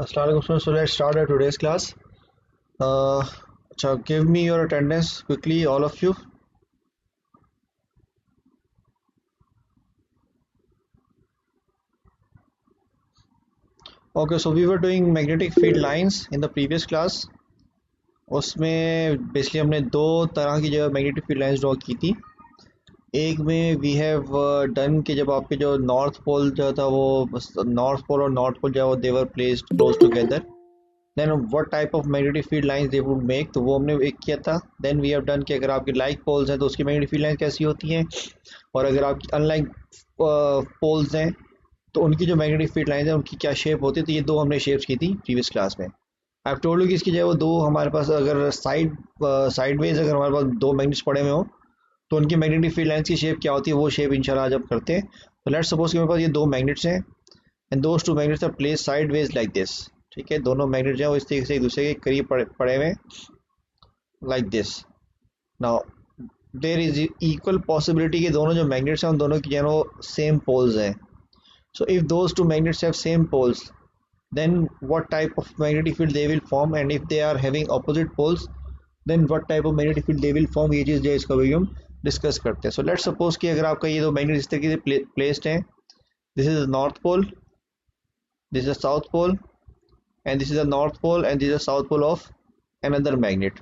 Assalamualaikum students. So let's start our today's class. Give me your attendance quickly, all of you. Okay, so we were doing magnetic field lines in the previous class. उसमें basically हमने दो तरह की जो magnetic field lines draw की थी. एक में वी हैव डन कि जब आपके जो नॉर्थ पोल जो था वो नॉर्थ पोल और नॉर्थ पोल जो है वो they were placed close together. Then what type of magnetic field lines they would make, तो वो हमने एक किया था. देन वी हैव डन कि अगर आपकी लाइक पोल्स हैं तो उसकी मैग्नेटिक फील्ड लाइंस कैसी होती हैं, और अगर आपकी अनलाइक पोल्स हैं तो उनकी जो मैग्नेटिक फील्ड लाइंस हैं उनकी क्या शेप होती है. तो ये दो हमने शेप्स की थी प्रीवियस क्लास में. आई हैव टोल्ड यू कि इसकी जो है वो दो हमारे पास अगर साइडवेज अगर हमारे पास दो मैग्नेट्स पड़े हुए हो तो उनकी मैग्नेटिक फील्ड लाइंस की शेप क्या होती है, वो शेप इंशाल्लाह आज हम करते हैं. तो लेट्स सपोज कि मेरे पास ये दो मैग्नेट्स हैं and those two magnets are placed sideways like this. ठीक है, दोनों मैग्नेट जो है वो इस तरीके से एक दूसरे के करीब पड़े हुए like this. Now there is equal possibility कि दोनों जो मैग्नेट्स हैं उन दोनों की जो है सेम पोल्स हैं. So if those two magnets have same poles then what type of magnetic field they will form, and if they are having opposite poles then what type of magnetic field they will form, ये चीज़ जो है इसका भी हम discuss करते हैं. So let's suppose कि अगर आपका ये दो मैग्नेट इस तरीके से प्लेस्ड हैं, this is north pole, this is south pole, and this is the north pole and this is the south pole of another magnet.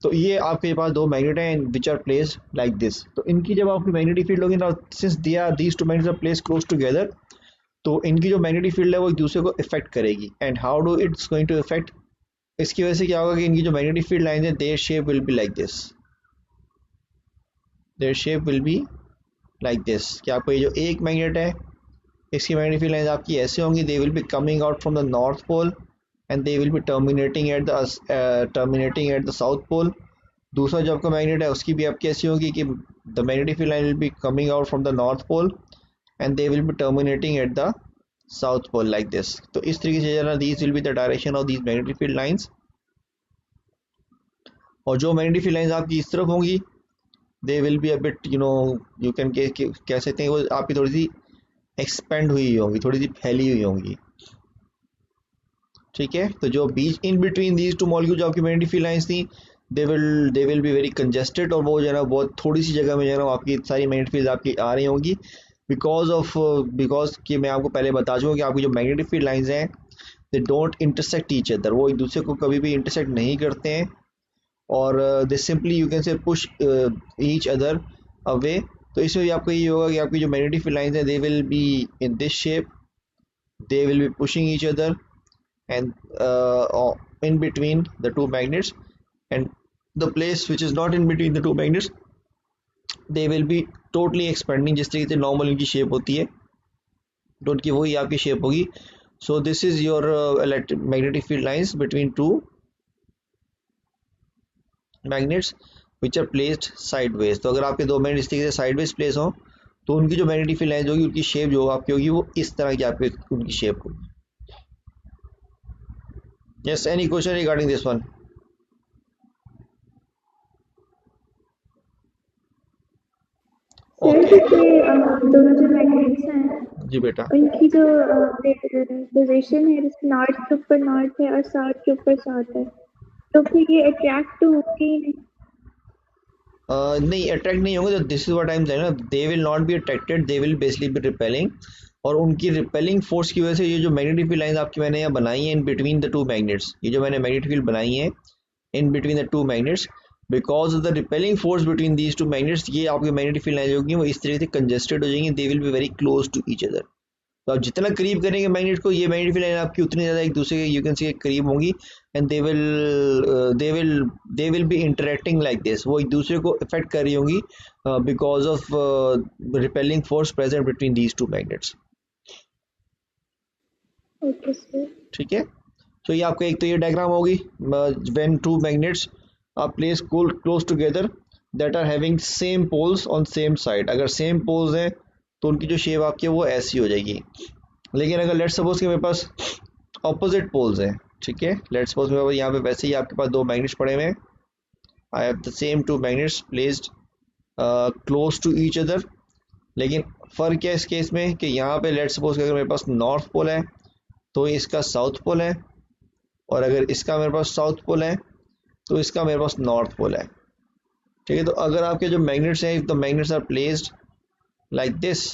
तो ये आपके पास दो मैग्नेट हैं which are placed like this. तो इनकी जब आपकी मैग्नेटिक फील्ड होगी ना, since these two magnets are placed close together, तो इनकी जो मैग्नेटिक फील्ड है वो एक दूसरे को इफेक्ट करेगी. And how do its going to effect, इसकी वजह से क्या होगा कि इनकी जो मैग्नेटिक फील्ड लाइन है their shape will be like this, their shape will be like this. कि आपको ये जो एक मैग्नेट है इसकी मैग्नेटिक फील्ड लाइन आपकी ऐसे होंगी, they will be coming out from the north pole and they will be terminating at the south pole. दूसरा जो आपका मैग्नेट है उसकी भी आपकी ऐसी होगी कि the magnetic field line will be coming out from the north pole and they will be terminating at the south pole like this. तो इस तरीके से जरा these will be the direction of these magnetic field lines. और जो magnetic field lines आपकी इस तरफ होंगी they will be a bit you can कह सकते हैं वो आपकी थोड़ी सी expand हुई होंगी, थोड़ी सी फैली हुई होंगी. ठीक है, तो जो बीच in between these two molecules जो आपकी magnetic field lines थी they will be very congested, और वो जो है ना बहुत थोड़ी सी जगह में जो है ना आपकी सारी magnetic fields आपकी आ रही होंगी बिकॉज कि मैं आपको पहले बता चुका कि आपकी जो मैग्नेटिक फील्ड लाइंस हैं they don't intersect each other, वो एक दूसरे को कभी भी इंटरसेक्ट नहीं करते हैं, और दे सिंपली यू कैन से पुश ईच अदर अवे. तो इसमें भी आपको ये होगा कि आपकी जो मैग्नेटिक फील्ड लाइंस हैं they will be in this shape, they will B pushing each other and in between the two magnets, and the place which is not in between the two magnets they will be totally expanding. जिस तरीके से normal इनकी shape होती है तो उनकी वही आपकी शेप होगी. So this is your magnetic field lines between two magnets which are placed sideways. तो अगर आपके दो मैग्नेट इस तरीके से साइडवेज प्लेस हो तो उनकी जो मैग्नेटिक फील्ड लाइंस होगी उनकी शेप जो आपकी होगी वो इस तरह की आपकी उनकी शेप होगी. Yes, any question regarding this one? Sir दोनों जो मैग्नेट्स हैं जी बेटा, उनकी जो पोजीशन है जैसे नॉर्थ के ऊपर नॉर्थ है और साउथ के ऊपर साउथ है, तो फिर ये अट्रैक्ट तो होंगे ही नहीं. नहीं अट्रैक्ट नहीं होंगे. तो this is what I am saying ना, they will not be attracted, they will basically be repelling. और उनकी रिपेलिंग फोर्स की वजह से ये जो मैग्नेटिक फील्ड लाइंस आपकी मैंने यहाँ बनाई है इन बिटवीन द टू मैग्नेट्स, ये जो मैंने मैग्नेटिक फील्ड बनाई है इन between the two magnets, because of the repelling force between these two magnets, ये आपकी मैग्नेटिक फील्ड लाइंस होगी वो इस तरीके से कंजेस्टेड हो जाएंगी, they will be very close to each other. तो आप जितना करीब करेंगे मैग्नेट को, ये मैग्नेटिक फील्ड लाइन आपकी उतनी ज़्यादा एक दूसरे के यू कैन सी करीब होंगी, and they will B interacting like this. वो एक दूसरे को इफेक्ट कर रही होंगी because of repelling force present between these two magnets. Okay sir, ठीक है, तो ये आपका एक तो ये डायग्राम होगी when two magnets are placed close together that are having same poles on same side. अगर सेम पोल्स हैं तो उनकी जो शेप आपकी है वो ऐसी हो जाएगी. लेकिन अगर लेट्स सपोज कि मेरे पास ऑपोजिट पोल्स हैं, ठीक है, लेट्स सपोज मेरे पास यहाँ पे वैसे ही आपके पास दो मैग्नेट्स पड़े हुए हैं, I have the same two magnets placed close to each other. लेकिन फ़र्क क्या है इस केस में कि यहाँ पे लेट्स सपोज कि अगर मेरे पास नॉर्थ पोल है तो इसका साउथ पोल है, और अगर इसका मेरे पास साउथ पोल है तो इसका मेरे पास नॉर्थ पोल है। ठीक है, तो अगर आपके जो मैग्नेट्स हैं, if the magnets are placed like this,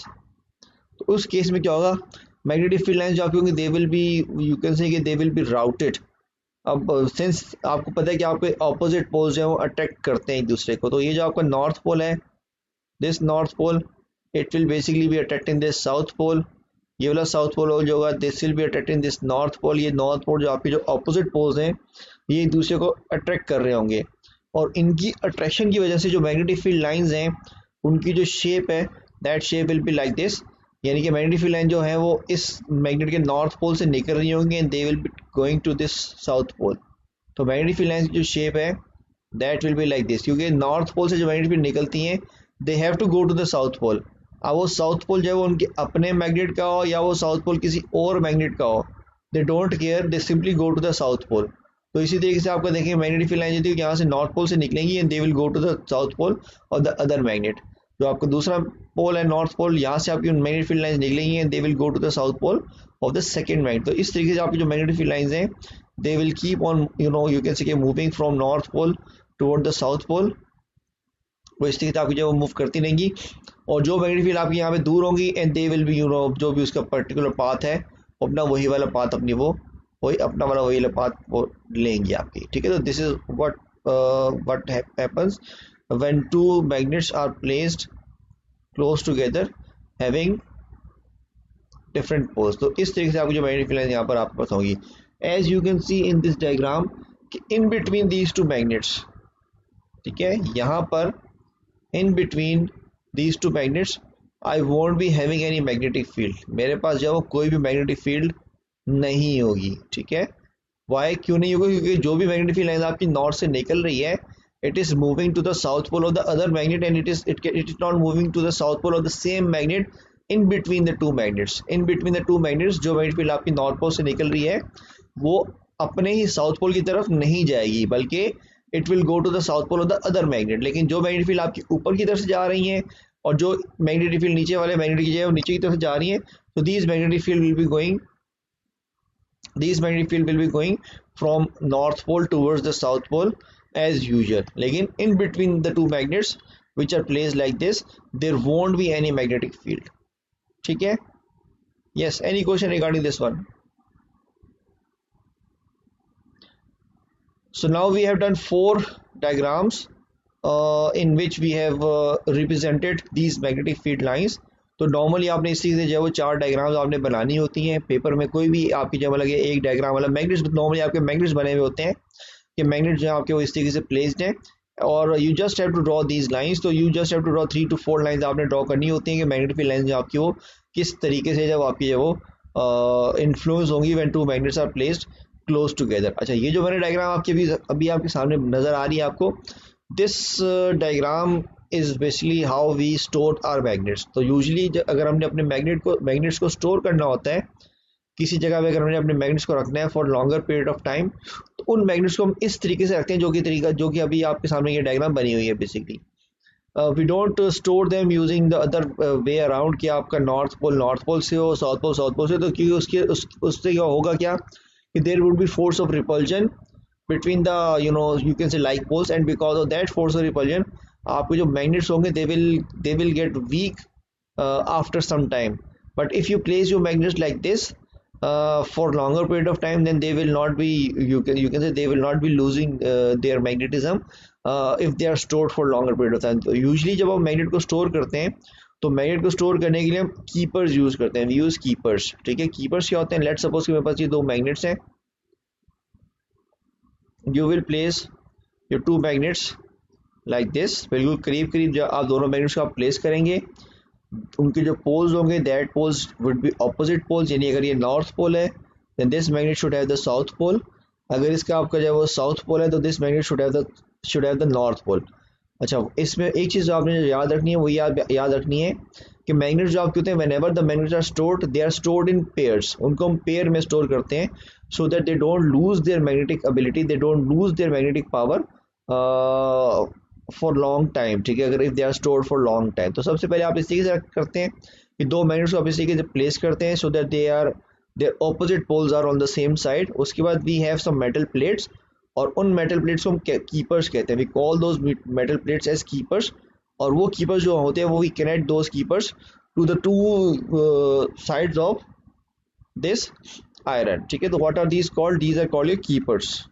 तो उस केस में क्या होगा, मैग्नेटिक फील्ड लाइंस जो आपकी होंगी they will B, you can say कि दे विल बी राउटेड। अब सिंस आपको पता है कि आपके ऑपोजिट पोल्स जो है वो अट्रैक्ट करते हैं एक दूसरे को, तो ये जो आपका नॉर्थ पोल है, this north pole, it will basically be attracting this south pole. ये वाला साउथ पोल जो होगा, this will be attracting this north pole. ये नॉर्थ पोल जो आपके जो ऑपोजिट पोल्स हैं ये एक दूसरे को अट्रैक्ट कर रहे होंगे, और इनकी अट्रैक्शन की वजह से जो मैग्नेटिक फील्ड लाइंस हैं उनकी जो शेप है, that shape will be like this. यानी कि मैग्नेटिक फील्ड लाइन जो है वो इस मैग्नेट के नॉर्थ पोल से निकल रही होंगी and they will be going to this south pole. तो मैग्नेटिक फील्ड लाइन की जो शेप है that will be like this, क्योंकि नॉर्थ पोल से जो मैग्नेटिक फील्ड निकलती हैं they have to go to the south pole. अब वो साउथ पोल जो है वो उनके अपने मैग्नेट का हो या वो साउथ पोल किसी और मैग्नेट का हो, they don't care, they simply go to the south pole. तो इसी तरीके से आपका देखिए मैग्नेटिक फील्ड लाइन जो थी यहाँ से नॉर्थ पोल से निकलेंगी and they will go to the south pole और द अदर मैग्नेट। जो आपका दूसरा पोल है नॉर्थ पोल, यहाँ से आपकी मैग्नेटिक फील्ड लाइंस निकलेंगी and they will go to the south pole of the second magnet. तो इस तरीके से आपकी जो मैग्नेटिक फील्ड लाइंस हैं they will keep on you can say moving from north pole toward the south pole. वो इस तरीके से आपकी जो मूव करती रहेंगी, और जो मैग्नेटिक फील्ड आपकी यहाँ पे दूर होंगी एंड दे विल बी जो भी उसका पर्टिकुलर पाथ है अपना वही वाला पाथ अपनी वो वही अपना वाला वही वाला पाथ वो लेंगी आपकी। ठीक है, तो this is what happens when two magnets are placed close together having different poles. तो इस तरीके से आपकी जो मैग्नेटिक फील्ड लाइन यहाँ पर आपके पास होगी। As you can see in this diagram in between these two magnets, ठीक है, यहाँ पर in between these two magnets I won't be having any magnetic field, मेरे पास जो है कोई भी मैग्नेटिक फील्ड नहीं होगी। ठीक है, वाई क्यों नहीं होगी, क्योंकि जो भी मैग्नेटिक फील्ड लाइन आपकी नॉर्थ से निकल रही है it is moving to the south pole of the other magnet and it is not moving to the south pole of the same magnet in between the two magnets. In between the two magnets जो magnetic field आपकी north pole से निकल रही है वो अपने ही south pole की तरफ नहीं जाएगी, बल्कि it will go to the south pole of the other magnet. लेकिन जो मैग्नेटिक फील्ड आपकी ऊपर की तरफ से जा रही हैं और जो मैग्नेटिक फील्ड नीचे वाले मैग्नेट की जो है वो नीचे की तरफ जा रही है, तो these magnetic field will be going from north pole towards the south pole as usual। लेकिन in between the two magnets which are placed like this there won't be any magnetic field। ठीक है, yes, any question regarding this one? So now we have done 4 diagrams in which we have represented these magnetic field lines। तो normally आपने इसी से जो है वो 4 diagrams आपने बनानी होती हैं पेपर में। कोई भी आपकी जब लगे एक डायग्राम वाला मैग्नेट्स, नॉर्मली आपके मैग्नेट्स बने हुए होते हैं कि मैग्नेट जो है आपके वो इस तरीके से प्लेस्ड हैं, और you just have to draw these lines. तो you just have to draw 3 to 4 lines आपने ड्रॉ करनी होती हैं कि मैग्नेटिक फील्ड लाइंस जो आपकी वो किस तरीके से जब आपकी जो वो इन्फ्लुएंस होंगी when two magnets are placed close together. अच्छा, ये जो मैंने डायग्राम आपकी अभी आपके सामने नजर आ रही है आपको, this diagram is basically how we store our magnets. तो यूजुअली अगर हमने अपने मैग्नेट्स को स्टोर करना होता है किसी जगह पे, अगर हमने अपने मैग्नेट्स को रखना है for longer period of time, तो उन मैग्नेट्स को हम इस तरीके से रखते हैं जो कि अभी आपके सामने ये डायग्राम बनी हुई है। Basically we don't store them using the other way around कि आपका नॉर्थ पोल से हो, साउथ पोल से, तो क्योंकि उससे क्या होगा क्या कि there would be force of repulsion between the you can say like poles, and because of that force of repulsion आपके जो मैग्नेट्स होंगे they will get weak after some time। but if you place your magnets like this for longer period of time, then they will not be you can say they will not be losing their magnetism if they are stored for longer period of time। तो usually जब हम magnet को store करते हैं तो magnet को store करने के लिए हम कीपर्स यूज करते हैं, यूज कीपर्स। ठीक है, कीपर्स क्या होते हैं, लेट्स सपोज कि मेरे पास ये 2 मैग्नेट्स हैं, you will place your 2 magnets like this। बिल्कुल करीब जब आप दोनों मैग्नेट्स को आप प्लेस करेंगे, उनके जो पोल्स होंगे that poles would be opposite poles. यानी अगर ये नॉर्थ पोल है then this magnet should have the south pole, अगर इसका आपका जो है वो साउथ पोल है तो this magnet should have the north pole. अच्छा, इसमें एक चीज़ आपने याद रखनी है, वो याद रखनी है कि मैग्नेट जो आपके होते हैं whenever the magnets are stored they are stored in pairs, उनको हम पेयर में स्टोर करते हैं so that they don't lose their magnetic ability, they don't lose their magnetic power for long time। ठीक है, अगर if they are stored for long time, तो सबसे पहले आप इस तरीके से करते हैं कि 2 मैग्नेट्स को आप इस तरीके से प्लेस करते हैं so that they are there opposite poles are on the same side. उसके बाद we have some metal plates, और उन मेटल प्लेट्स को हम कीपर्स कहते हैं, we call those metal plates as keepers. और वो कीपर्स जो होते हैं वो we connect those keepers to the two sides of this iron, ठीक है। तो what are these called? These are called your keepers,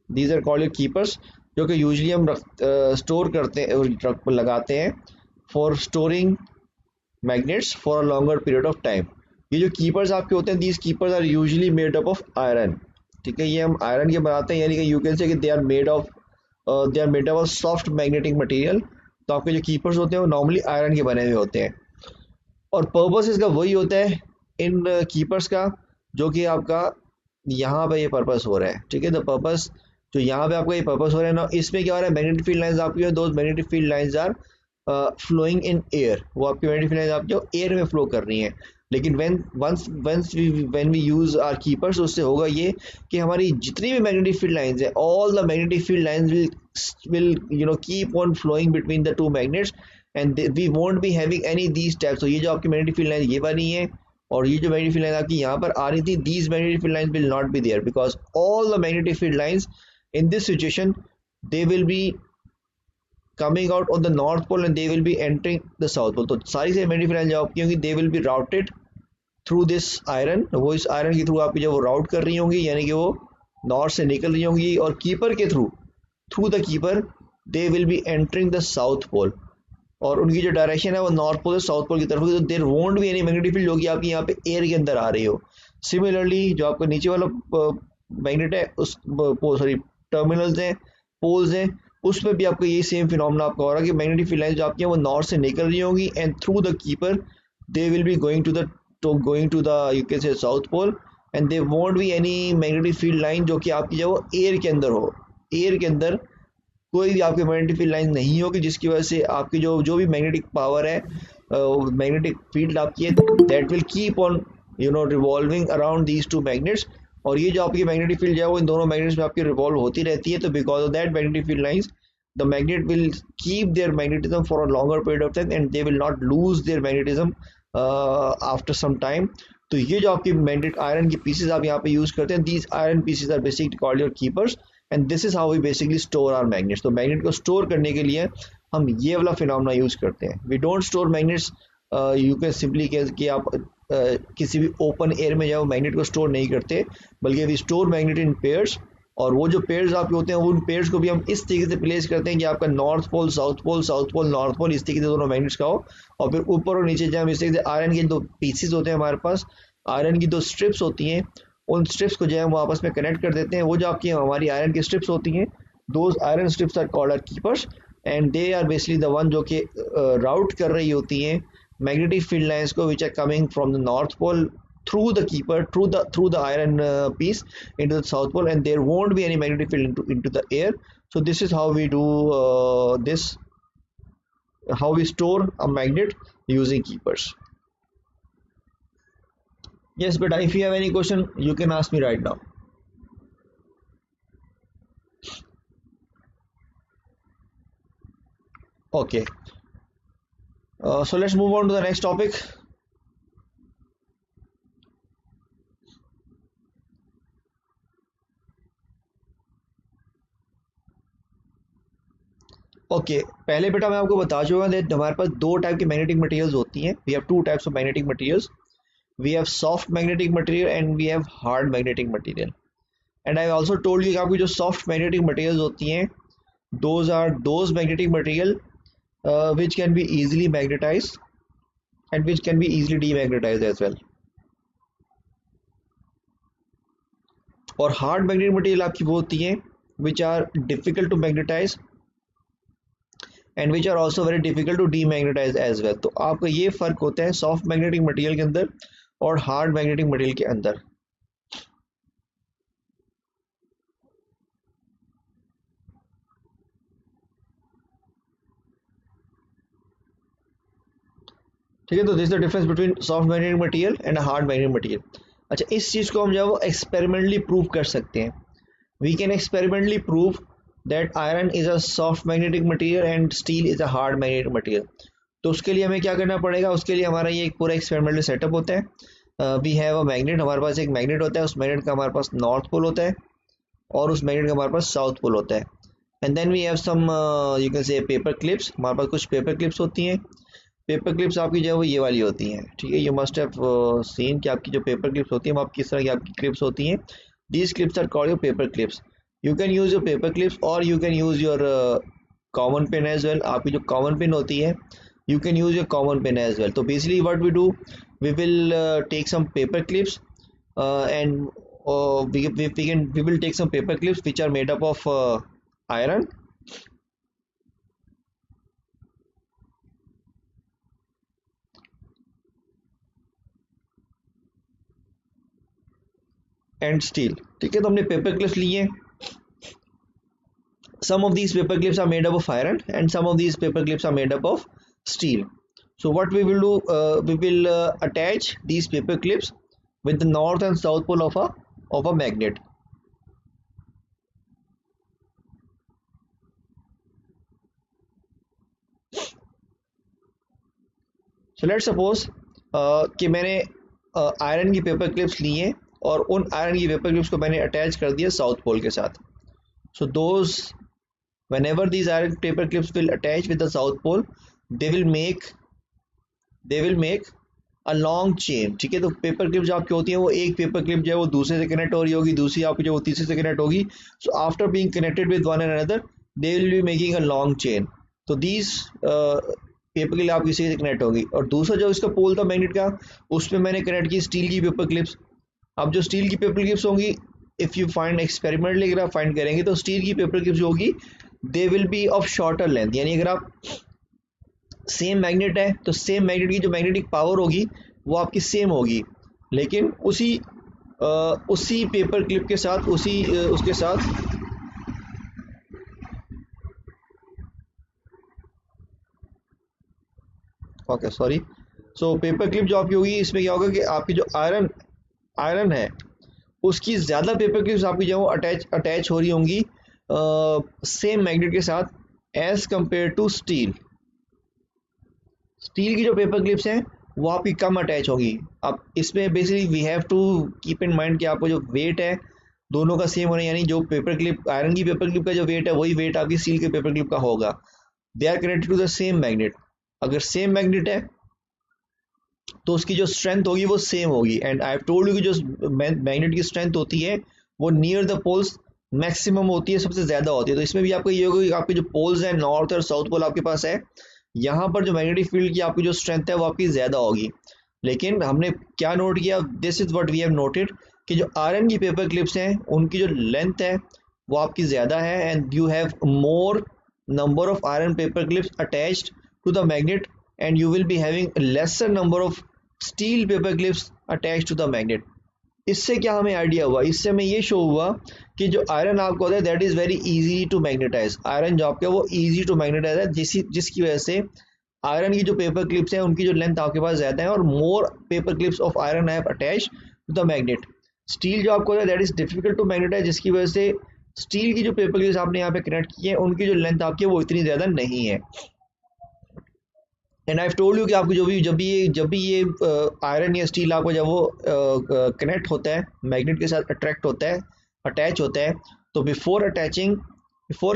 these are called your keepers, जो कि यूजली हम स्टोर करते हैं, लगाते हैं for storing magnets for a longer period of time. ये जो कीपर्स आपके होते हैं, these keepers are usually made up of iron, ठीक है। ये हम आयरन के बनाते हैं, यानी कि यू कैन से कि they are made up of soft magnetic material. तो आपके जो कीपर्स होते हैं वो नॉर्मली आयरन के बने हुए होते हैं, और पर्पस इसका वही होता है इन कीपर्स का जो कि आपका यहाँ पे ये पर्पस हो रहा है, ठीक है। द पर्पस जो यहाँ पे आपका ये पर्पस हो रहा है ना, इसमें क्या हो रहा है, मैग्नेटिक फील्ड लाइंस आपकी है, those magnetic field lines are flowing in air. वो आपकी मैग्नेटिक फील्ड लाइंस आपकी जो एयर में फ्लो कर रही हैं। लेकिन when we use our keepers, उससे होगा ये कि हमारी जितनी भी मैग्नेटिक फील्ड लाइंस है, all the magnetic field lines will you know keep on flowing between the two magnets, and we won't be having any these types. तो ये जो आपकी मैग्नेटिक फील्ड लाइन ये बनी है, और ये जो मैग्नेटिक फील्ड लाइन आपकी यहाँ पर आ रही थी, these magnetic field lines will not be there, because all the magnetic field lines in this situation they will be coming out on the north pole and they will be entering the south pole। तो सारी से magnetic field line जो आपकी होंगी they will be routed through this iron, वो इस iron के through आपकी जब वो राउट कर रही होंगी, यानी कि वो नॉर्थ से निकल रही होंगी, और कीपर के through the keeper they will be entering the south pole, और उनकी जो डायरेक्शन है वो नॉर्थ पोल से साउथ पोल की तरफ होगी। तो there won't be any magnetic field जो कि आपकी यहाँ पे एयर के अंदर आ रही हो। सिमिलरली जो आपका नीचे वाला मैग्नेट है, उस सॉरी टर्मिनल्स हैं, पोल्स हैं, उस पर भी आपको ये सेम फिनोमेना आपका हो रहा है कि मैग्नेटिक फील्ड लाइन जो आपकी है वो नॉर्थ से निकल रही होंगी, and through the keeper they will be going to the you can say south pole, and they won't be any magnetic field line जो कि आपकी जो वो एयर के अंदर हो। एयर के अंदर कोई भी आपकी मैग्नेटिक फील्ड लाइन नहीं होगी, जिसकी वजह से आपकी जो भी मैग्नेटिक पावर है, मैग्नेटिक फील्ड आपकी है, that will keep on revolving around these two magnets. और ये जो आपकी मैग्नेटिक फील्ड है वो इन दोनों मैग्नेट्स में आपकी रिवॉल्व होती रहती है। तो because of that magnetic field lines the magnet will keep their magnetism for a longer period of time, and they will not lose their magnetism after some time. तो ये जो आपकी मैग्नेट आयरन की pieces आप यहाँ पे use करते हैं, these iron pieces are basically called your keepers, and this is how we basically store our magnets. तो मैग्नेट को स्टोर करने के लिए हम ये वाला फिनोमेना यूज करते हैं। We don't store magnets, you can simply कि आप किसी भी ओपन एयर में जाओ मैग्नेट को स्टोर नहीं करते, बल्कि we store magnet in pairs. और वो जो पेयर्स आपके होते हैं उन पेयर्स को भी हम इस तरीके से प्लेस करते हैं कि आपका north pole south pole, south pole north pole, इस तरीके से दोनों मैग्नेट्स का हो। और फिर ऊपर और नीचे जब हम इस तरीके से आयरन के दो पीसेस होते हैं हमारे पास, आयरन की दो स्ट्रिप्स होती हैं, उन स्ट्रिप्स को जो है वो आपस में कनेक्ट कर देते हैं। वो जो आपकी हमारी आयरन की स्ट्रिप्स होती हैं, those iron strips are called our keepers, and they are basically the one जो कि राउट कर रही होती हैं magnetic field lines को which are coming from the north pole through the keeper through the iron piece into the south pole, and there won't be any magnetic field into the air. So this is how we do how we store a magnet using keepers. Yes, but if you have any question you can ask me right now. Okay, so let's move on to the next topic. Okay पहले बेटा मैं आपको बता चुका हूँ हमारे पास दो type की मैग्नेटिक मटेरियल्स होती हैं। We have two types of magnetic materials, we have soft magnetic material and we have hard magnetic material. And I also told you कि आपकी जो सॉफ्ट मैग्नेटिक मटेरियल्स होती हैं, those are those magnetic material which can be easily magnetized and which can be easily demagnetized as well. और hard magnetic material आपकी वो होती हैं which are difficult to magnetize and which are also very difficult to demagnetize as well. तो आपका ये फर्क होता है सॉफ्ट मैग्नेटिक मटेरियल के अंदर और हार्ड मैग्नेटिक मटेरियल के अंदर। ठीक है, तो this the difference between soft magnetic material and hard magnetic material. अच्छा, इस चीज़ को हम जो है वो एक्सपेरिमेंटली प्रूव कर सकते हैं। We can experimentally prove that iron is a soft magnetic material and steel is a hard magnetic material. तो उसके लिए हमें क्या करना पड़ेगा, उसके लिए हमारा ये एक पूरा एक्सपेरिमेंटल सेटअप होता है। वी हैव अ मैग्नेट, हमारे पास एक मैग्नेट होता है, उस मैग्नेट का हमारे पास नॉर्थ पोल होता है और उस मैग्नेट का हमारे पास साउथ पोल होता है। And then we have some you can say paper clips, हमारे पास कुछ पेपर क्लिप्स होती हैं। पेपर क्लिप्स आपकी जो है वो ये वाली होती हैं, ठीक है। यू मस्ट हैव सीन कि आपकी जो पेपर क्लिप्स होती हैं वो आप किस तरह की आपकी क्लिप्स होती हैं। These clips are called your paper clips. You can use your paper clips और you can use your common pen as well. आपकी जो कॉमन पेन होती है, you can use your common pen as well. So basically what we do, we will take some paper clips and we will take some paper clips which are made up of iron and steel, ठीक है। तो हमने paper clips लिए। some of these paper clips are made up of iron and some of these paper clips are made up of steel. So what we will do, we will attach these paper clips with the north and south pole of a magnet. So let's suppose कि मैंने iron की paper clips लिए और उन iron की paper clips को मैंने attach कर दिया साउथ पोल के साथ। So those whenever these iron paper clips will attach with the south pole, they will make a long chain, ठीक है। तो पेपर क्लिप जो आपकी होती है वो एक पेपर क्लिप जो है वो दूसरे से कनेक्ट हो रही होगी, दूसरी आपकी जो वो तीसरे से कनेक्ट होगी। So after being connected with one and another they will be making a long chain. तो दीज पेपर क्लिप आपकी इसी से कनेक्ट होगी। और दूसरा जो इसका पोल था मैग्नेट का, उसमें मैंने कनेक्ट की स्टील की पेपर क्लिप्स। अब जो स्टील की पेपर क्लिप्स होंगी, इफ़ यू फाइंड एक्सपेरिमेंटली अगर आप फाइंड करेंगे तो स्टील की पेपर क्लिप्स जो होगी दे will B of shorter length. यानी अगर आप सेम मैग्नेट है तो सेम मैग्नेट की जो मैग्नेटिक पावर होगी वो आपकी सेम होगी, लेकिन उसी पेपर क्लिप के साथ उसके साथ okay sorry. So paper clip जो आपकी होगी इसमें क्या होगा कि आपकी जो आयरन है उसकी ज़्यादा पेपर क्लिप्स आपकी जो अटैच हो रही होंगी सेम मैग्नेट के साथ as compare to steel. Steel की जो पेपर क्लिप्स हैं वो आपकी कम अटैच होगी। अब इसमें basically we have to keep in mind कि आपको जो वेट है दोनों का सेम होना, यानी जो पेपर क्लिप आयरन की पेपर क्लिप का जो वेट है वही वेट आपकी स्टील के पेपर क्लिप का होगा। They are connected to the same magnet. अगर सेम मैग्नेट है तो उसकी जो स्ट्रेंथ होगी वो सेम होगी। And I have told you कि जो मैग्नेट की स्ट्रेंथ होती है वो नियर द पोल्स मैक्सिमम होती है, सबसे ज़्यादा होती है। तो इसमें भी आपको ये होगा कि आपके जो पोल्स हैं नॉर्थ और साउथ पोल आपके पास है, यहाँ पर जो मैग्नेटिक फील्ड की आपकी जो स्ट्रेंथ है वो आपकी ज़्यादा होगी। लेकिन हमने क्या नोट किया, this is what we have noted, कि जो आयरन की पेपर क्लिप्स हैं उनकी जो लेंथ है वो आपकी ज़्यादा है and you have more number of iron paper clips attached to the magnet and you will be having lesser number of steel paper clips attached to the magnet. इससे क्या हमें आइडिया हुआ, इससे हमें ये शो हुआ कि जो आयरन आपको होता है that is very easy to magnetize. Iron जो आपका वो इजी टू मैग्नेटाइज है, जिसकी वजह से आयरन की जो पेपर क्लिप्स हैं उनकी जो लेंथ आपके पास ज़्यादा है और more paper clips of iron have attach to the magnet. Steel जो आपको होता है that is difficult to magnetize, जिसकी वजह से स्टील की जो पेपर क्लिप्स आपने यहाँ पे कनेक्ट की है उनकी जो लेंथ आपकी है वो इतनी ज़्यादा नहीं है। And I have told you कि आपको जब भी ये आयरन या स्टील आपको जब वो कनेक्ट होता है मैग्नेट के साथ अटैच होता है तो बिफोर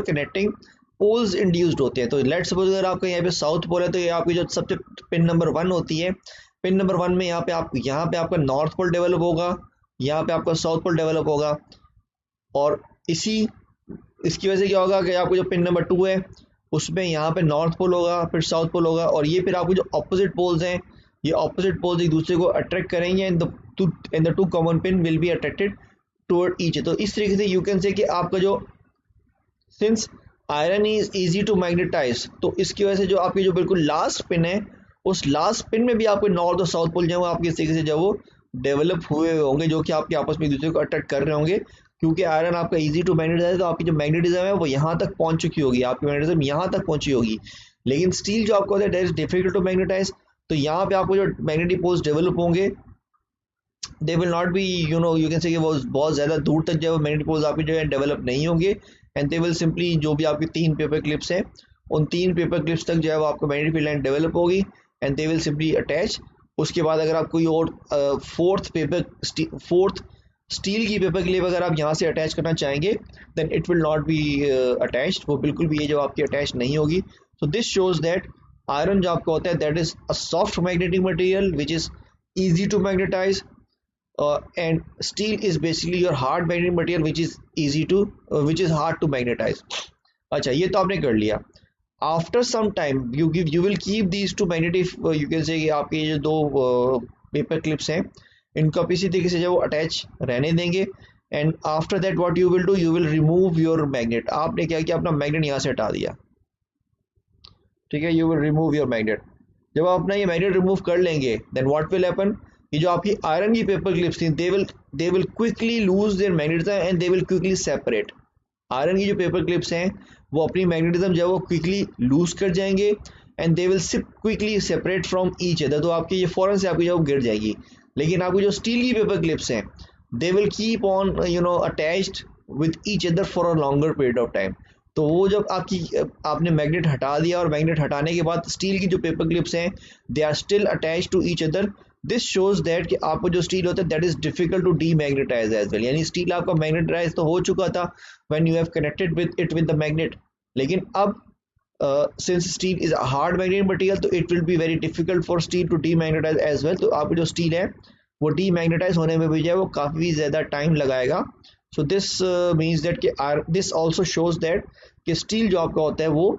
कनेक्टिंग पोल्स इंड्यूस्ड होते हैं। तो लेट्स सपोज अगर आपका यहाँ पे साउथ पोल है तो ये आपकी जो सबसे पिन नंबर 1 होती है, पिन नंबर 1 में यहाँ पे आपका नॉर्थ पोल डेवलप होगा, यहाँ पे आपका साउथ पोल डेवलप होगा। और इसकी वजह से क्या होगा कि आपको जो पिन नंबर 2 है उसमें यहाँ पे नॉर्थ पोल होगा, फिर साउथ पोल होगा, और ये फिर आपको जो ऑपोजिट पोल्स हैं ये ऑपोजिट पोल्स एक दूसरे को अट्रैक्ट करेंगे and the two common pin will be attracted toward each. तो इस तरीके से यू कैन से कि आपका जो since iron is easy to magnetize, तो इसकी वजह से जो आपकी जो बिल्कुल लास्ट पिन है उस लास्ट पिन में भी आपके नॉर्थ और साउथ पोल जो है आपके इस तरीके से जो वो डेवलप हुए होंगे, जो कि आपके आपस में एक दूसरे को अट्रैक्ट कर रहे होंगे। क्योंकि आयरन आपका इजी टू मैग्नेटाइज है तो आपकी जो मैग्नेटिज्म है वो यहाँ तक पहुँच चुकी होगी, आपकी मैग्नेटिज्म यहाँ तक पहुँची होगी। लेकिन स्टील जो आपको होता है that is difficult to magnetize, तो यहाँ पे आपको जो मैग्नेटिक पोल्स डेवलप होंगे they will not be you can say कि वो बहुत ज़्यादा दूर तक जो मैग्नेटिक पोल्स आपके जो है डेवलप नहीं होंगे एंड दे विल सिंपली जो भी आपकी 3 पेपर क्लिप्स हैं उन 3 पेपर क्लिप्स तक जो है वो आपका मैग्नेटिक फील्ड लाइन डेवलप होगी and they will simply attach. उसके बाद अगर आप कोई और फोर्थ स्टील की पेपर क्लिप अगर आप यहाँ से अटैच करना चाहेंगे then it will not be attached, वो बिल्कुल भी ये जो आपकी अटैच नहीं होगी। So this shows that iron जो आपका होता है that is a soft magnetic material which is easy to magnetize, and steel is basically your hard magnetic material which is hard to magnetize. अच्छा, ये तो आपने कर लिया। After some time you will keep these two magnetic, you can say कि आपके ये जो दो पेपर क्लिप्स हैं इनको आप इसी तरीके से जो अटैच रहने देंगे and after that what you will do, you will remove your magnet. आपने क्या किया, अपना मैग्नेट यहाँ से हटा दिया, ठीक है, you will remove your magnet. जब आप अपना ये मैग्नेट रिमूव कर लेंगे देन व्हाट विल हैपन, ये जो आपकी आयरन की पेपर क्लिप्स थी they will quickly loose their magnetism and they will quickly separate. Iron की जो पेपर क्लिप्स हैं वो अपनी मैग्नेटिज्म जो है वो क्विकली लूज कर जाएंगे and they will quickly separate from each other, तो आपकी ये फौरन से आपकी जो गिर जाएगी। लेकिन आपकी जो स्टील की पेपर क्लिप्स हैं they will keep on attached with each other for a longer period of time. तो वो जब आपने मैग्नेट हटा दिया और मैग्नेट हटाने के बाद स्टील की जो पेपर क्लिप्स हैं they are still attach to each other. This shows that कि आपको जो स्टील होता है that is difficult to demagnetise as well, यानी स्टील आपका मैग्नेटाइज तो हो चुका था when you have connected with it with the magnet, लेकिन अब since steel is a hard magnetic material तो it will be very difficult for steel to demagnetise as well. तो आपकी जो स्टील है वो डीमैग्नेटाइज होने में भी जो है वो काफ़ी ज़्यादा टाइम लगाएगा। सो दिस मीन्स दैट कि दिस ऑल्सो शोज दैट कि स्टील जो आपका होता है वो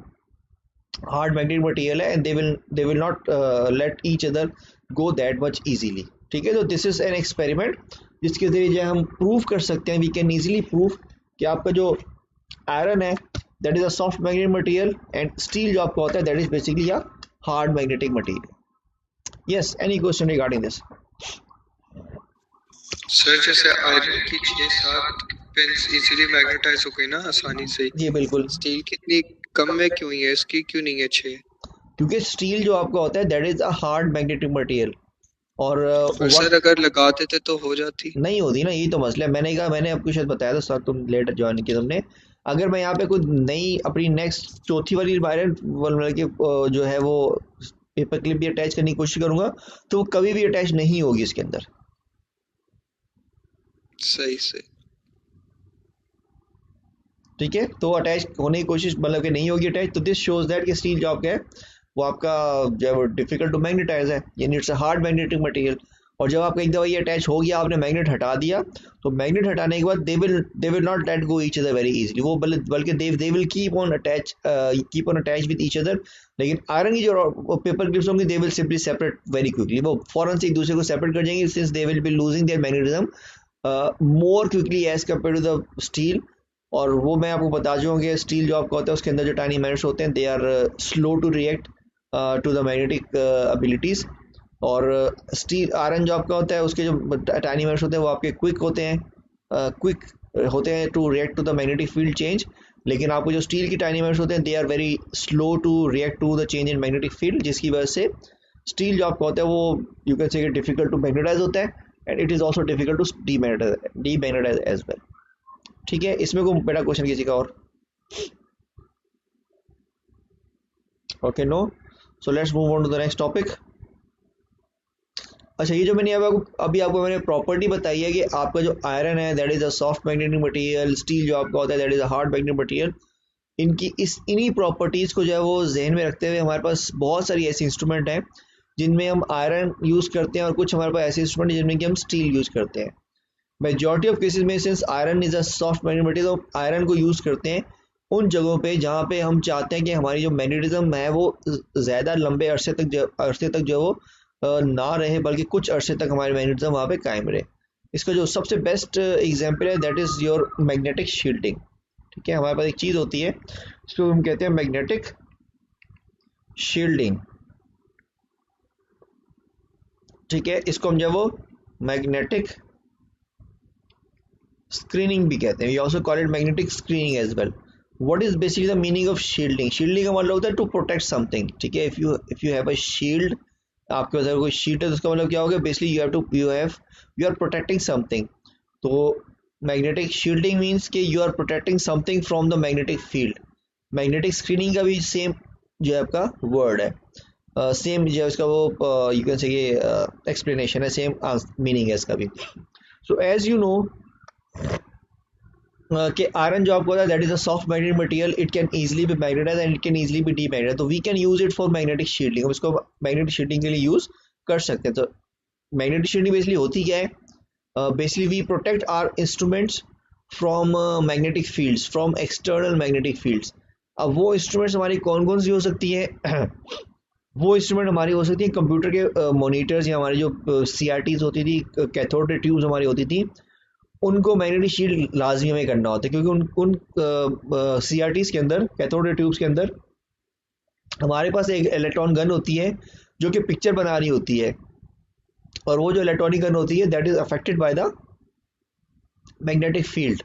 हार्ड मैग्नेटिक मटेरियल है and they will not late each other go that much easily, ठीक है। तो दिस इज एन एक्सपेरिमेंट जिसके जरिए हम प्रूव कर सकते हैं, वी कैन इजीली प्रूव कि आपका जो आयरन है that is a soft magnetic material and steel जो आपका होता है that is basically a hard magnetic material. Yes, any question regarding this? Sir जैसे आयरन की 6-7 पिन्स इजीली मैग्नेटाइज हो गई ना आसानी से, जी बिल्कुल। स्टील कितनी कम में क्यों है, इसकी क्यों नहीं है 6? क्योंकि स्टील जो आपका होता है that is a hard magnetic material और सर अगर लगा देते तो हो जाती। नहीं होती ना, यही तो मसला है। मैंने आपको शायद बताया था सर, तुम लेट ज्वाइन किया तुमने। अगर मैं यहाँ पे कोई नई अपनी नेक्स्ट चौथी वाली आयरन की जो है वो पेपर क्लिप भी अटैच करने की कोशिश करूंगा तो वो कभी भी अटैच नहीं होगी इसके अंदर। सही से, ठीक है, तो अटैच होने की कोशिश मतलब कि नहीं होगी अटैच। तो दिस शोज दैट कि स्टील जो आपका है वो आपका जो है डिफिकल्ट टू मैग्नेटाइज है, यानी it's a hard magnetic material. और जब आपका एक दफ़ा ये अटैच हो गया, आपने मैग्नेट हटा दिया, तो मैग्नेट हटाने के बाद they will not let go each other very easily, वो बल्कि they will keep on attach with each other. लेकिन आयरन की जो पेपर क्लिप्स होंगी they will simply separate very quickly, वो फौरन से एक दूसरे को सेपरेट कर जाएंगे since they will be losing their magnetism more quickly as compare to the steel. और वो मैं आपको बता दूँ कि स्टील जो आपका होता है उसके अंदर जो टाइनी मैग्नेट्स होते हैं they are slow to react to the magnetic abilities, और स्टील आयरन जो आपका होता है उसके जो टाइनी मैग्नेट्स होते हैं वो आपके क्विक होते हैं to react to the magnetic field change. लेकिन आपको जो स्टील की टाइनी मैग्नेट्स होते हैं they are very slow to react to the change in magnetic field, जिसकी वजह से स्टील जो आपका होता है वो you can say difficult to magnetize होता है and it is also difficult to demagnetise as well. ठीक है, इसमें कोई बेटा क्वेश्चन किसी का और? Okay, no, so let's move on to the next topic. अच्छा, ये जो मैंने अभी आपको मैंने प्रॉपर्टी बताई है कि आपका जो आयरन है that is a soft magnetic material, steel जो आपका होता है that is a hard magnetic material, इन्हीं प्रॉपर्टीज़ को जो है वो जहन में रखते हुए हमारे पास बहुत सारी ऐसी इंस्ट्रूमेंट हैं जिनमें हम आयरन यूज़ करते हैं और कुछ हमारे पास ऐसे इंस्ट्रूमेंट हैं जिनमें कि हम स्टील यूज़ करते हैं। मेजॉरिटी ऑफ केसेस में since iron is a soft magnetic material, तो आयरन को यूज़ करते हैं उन जगहों पे जहाँ पे हम चाहते हैं कि हमारी जो मैग्नेटिज्म है वो ज़्यादा लंबे अरसे तक जो वो ना रहे, बल्कि कुछ अरसे तक हमारी मैग्नेटिज्म वहाँ पे कायम रहे। इसका जो सबसे बेस्ट एग्जांपल है that is your magnetic shielding. ठीक है, हमारे पास एक चीज़ होती है इसको हम कहते हैं मैग्नेटिक शील्डिंग। ठीक है, इसको हम जब वो मैग्नेटिक स्क्रीनिंग भी कहते हैं, we also call it magnetic screening as well. What is basically the meaning of shielding? Shielding का मतलब होता है टू प्रोटेक्ट समथिंग। ठीक है, if you have a shield, आपके पास अगर कोई शील्ड है तो उसका मतलब क्या होगा, basically you are protecting something. तो मैग्नेटिक शील्डिंग मीन्स कि you are protecting something from the magnetic field. Magnetic screening का भी सेम जो है आपका वर्ड है, सेम जो है उसका वो यू कैन से एक्सप्लेनेशन है, सेम मीनिंग है इसका भी। सो एज यू नो कि आयरन जो आपको होता है that is a soft magnetic material, it can easily be magnetise and it can easily be demagnetise, तो we can use it for magnetic shielding, हम इसको मैग्नेटिक शील्डिंग के लिए यूज कर सकते हैं। तो मैग्नेटिक शील्डिंग बेसिकली होती क्या है, basically we protect our instruments from magnetic fields, from external magnetic fields. अब वो इंस्ट्रूमेंट्स हमारी कौन कौन सी हो सकती है वो इंस्ट्रूमेंट हमारी हो सकती है कंप्यूटर के मॉनिटर्स, या हमारी जो CRTs होती थी, कैथोड रे ट्यूब्स हमारी होती थी, उनको मैग्नेटिक शील्ड लाजमी हमें करना होता है, क्योंकि उन CRTs के अंदर, कैथोड रे ट्यूब्स के अंदर हमारे पास एक इलेक्ट्रॉन गन होती है जो कि पिक्चर बना रही होती है, और वो जो इलेक्ट्रॉनिक गन होती है that is affected by the magnetic field.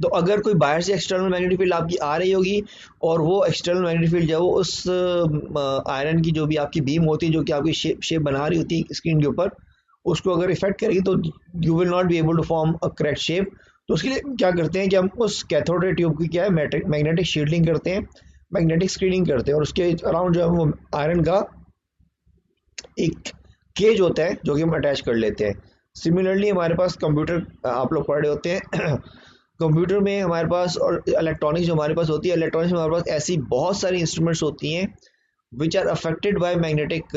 तो अगर कोई बाहर से एक्सटर्नल मैग्नेटिक फील्ड आपकी आ रही होगी, और वो एक्सटर्नल मैग्नेटिक फील्ड जो है वो उस आयरन की जो भी आपकी बीम होती है, जो कि आपकी शेप बना रही होती है स्क्रीन के ऊपर, उसको अगर इफेक्ट करेगी तो you will not be able to form a correct shape. तो उसके लिए क्या करते हैं कि हम उस कैथोड रे ट्यूब की क्या है मैग्नेटिक शील्डिंग करते हैं, मैग्नेटिक स्क्रीनिंग करते हैं, और उसके अराउंड जो है वो आयरन का एक केज होता है जो कि हम अटैच कर लेते हैं। सिमिलरली हमारे पास कंप्यूटर आप लोग पढ़ रहे होते हैं कंप्यूटर में हमारे पास, और इलेक्ट्रॉनिक्स जो हमारे पास होती है, इलेक्ट्रॉनिक्स में हमारे पास ऐसी बहुत सारी इंस्ट्रूमेंट्स होती हैं which are affected by magnetic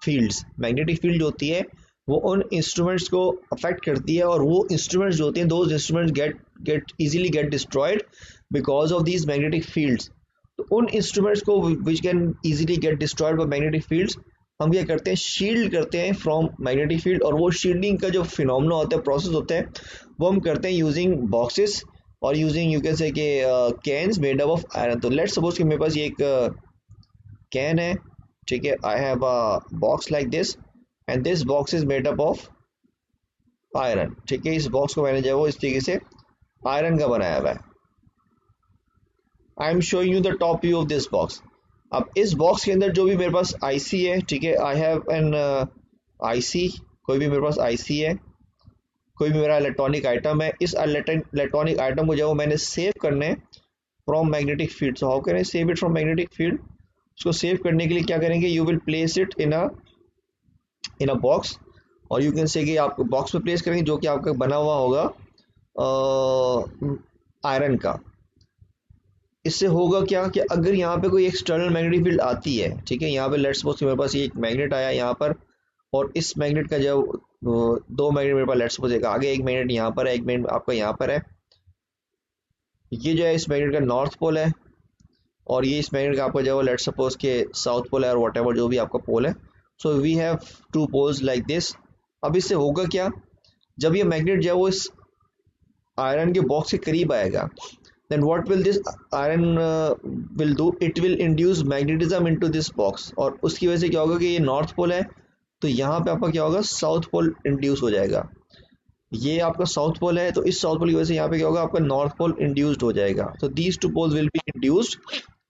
fields. Magnetic field जो होती है वो उन इंस्ट्रूमेंट्स को अफेक्ट करती है, और वो इंस्ट्रूमेंट्स जो होते हैं those instruments get easily get destroyed because of these magnetic fields. तो उन इंस्ट्रूमेंट्स को which can easily get destroyed by magnetic fields हम क्या करते हैं, शील्ड करते हैं फ्रॉम मैग्नेटिक फील्ड। और वो शील्डिंग का जो फिनोमेना होता है, प्रोसेस होता है, वो हम करते हैं यूजिंग बॉक्सेस और यूजिंग यू कैन से कि cans made up of iron. तो लेट्स सपोज कि मेरे पास ये एक कैन है, ठीक है, I have a box like this and this box is made up of iron, ठीक है। इस बॉक्स को मैंने जो है वो इस तरीके से आयरन का बनाया हुआ है। I am showing you the top view of this box. अब इस बॉक्स के अंदर जो भी मेरे पास आईसी है, ठीक है, आई हैव एन आईसी, कोई भी मेरे पास आईसी है, कोई भी मेरा इलेक्ट्रॉनिक आइटम है, इस इलेक्ट्रॉनिक आइटम को जो मैंने सेव करना है from magnetic field. So how can I save it from magnetic field? उसको सेव करने के लिए क्या करेंगे, you will place it in a box, और यू कैन से कि आप बॉक्स में प्लेस करेंगे जो कि आपका बना हुआ होगा आयरन का। इससे होगा क्या कि अगर यहाँ पे कोई एक्सटर्नल मैग्नेटिक फील्ड आती है, ठीक है, यहाँ पे लेट्स सपोज कि मेरे पास ये एक मैग्नेट आया यहाँ पर, और इस मैग्नेट का जो दो मैग्नेट मेरे पास लेट्स सपोज एक आगे, एक मैग्नेट यहाँ पर है, एक मैग्नेट आपका यहाँ पर है। ये जो है इस मैग्नेट का नॉर्थ पोल है, और ये इस मैग्नेट का आपका जो है लेट्स सपोज के साउथ पोल है, और वट एवर जो भी आपका पोल है। So we have two poles like this. अब इससे होगा क्या, जब ये मैग्नेट जो है वो इस आयरन के बॉक्स के करीब आएगा, then what will this iron will do, it will induce magnetism into this box, और उसकी वजह से क्या होगा कि ये नॉर्थ पोल है, तो यहाँ पे आपका क्या होगा, साउथ पोल इंड्यूस हो जाएगा। ये आपका साउथ पोल है, तो इस साउथ पोल की वजह से यहाँ पे क्या होगा, आपका नॉर्थ पोल इंड्यूस्ड हो जाएगा। तो these two poles will be induced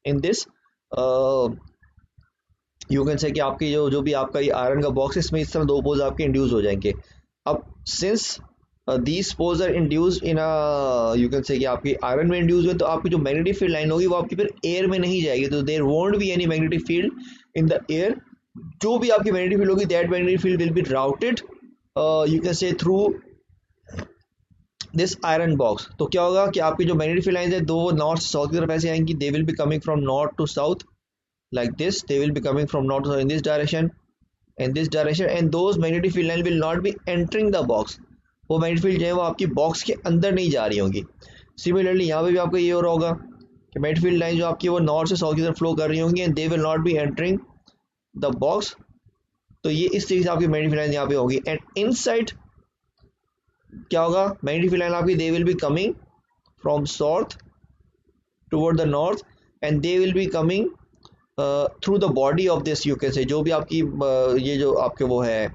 in this, you can say कि आपकी जो भी आपका ये आयरन का बॉक्स है, इसमें इस तरह दो पोल्स आपके इंड्यूस हो जाएंगे। अब since these poles are induced in a, you can say कि आपकी आयरन में इंड्यूस हुए, तो आपकी जो मैग्नेटिक फील्ड लाइन होगी वो आपकी फिर एयर में नहीं जाएगी, तो there won't be any magnetic field in the air. जो भी आपकी मैग्नेटिक फील्ड होगी that magnetic field will be routed you can say through this iron box. तो क्या होगा कि आपकी जो मैग्नेटिक फील्ड लाइन है दो नॉर्थ साउथ की तरफ ऐसे आएंगी, they will be coming from north to south like this, they will be coming from north to south in this direction, and those magnetic field line will not be entering the box. वो magnetic field जो है वो आपकी box के अंदर नहीं जा रही होंगी। सिमिलरली यहाँ पे भी आपको ये हो रहा होगा कि मैग्नेटिक फील्ड लाइन जो आपकी वो नॉर्थ से साउथ की तरफ फ्लो कर रही होंगी, and they will not be entering the box. तो ये इस तरीके से आपकी मैग्नेटिक फील्ड लाइन यहाँ पे होगी, एंड इनसाइड क्या होगा, मैग्नेटिक फील्ड लाइन आपकी दे will be coming from south toward the north, and they will be coming through the body of this, you can से जो भी आपकी ये जो आपके वो है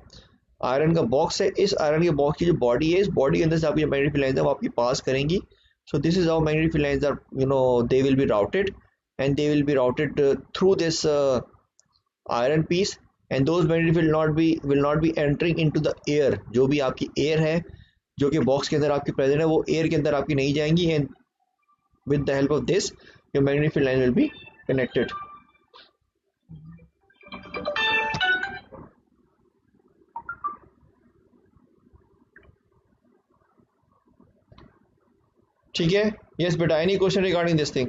आयरन का बॉक्स है, इस आयरन के बॉक्स की जो बॉडी है, इस बॉडी के अंदर से आपकी मैग्नेटिक फील्ड लाइंस है वो आपकी पास करेंगी। So this is how magnetic field lines are, you know, they will be routed, and they will be routed through this iron piece, and those magnetic field will not be entering into the air. जो भी आपकी air है जो कि box के अंदर आपकी present है, वो एयर के अंदर आपकी नहीं जाएंगी, and with the help of this your magnetic field line will be connected. ठीक है? Yes beta, any question regarding this thing?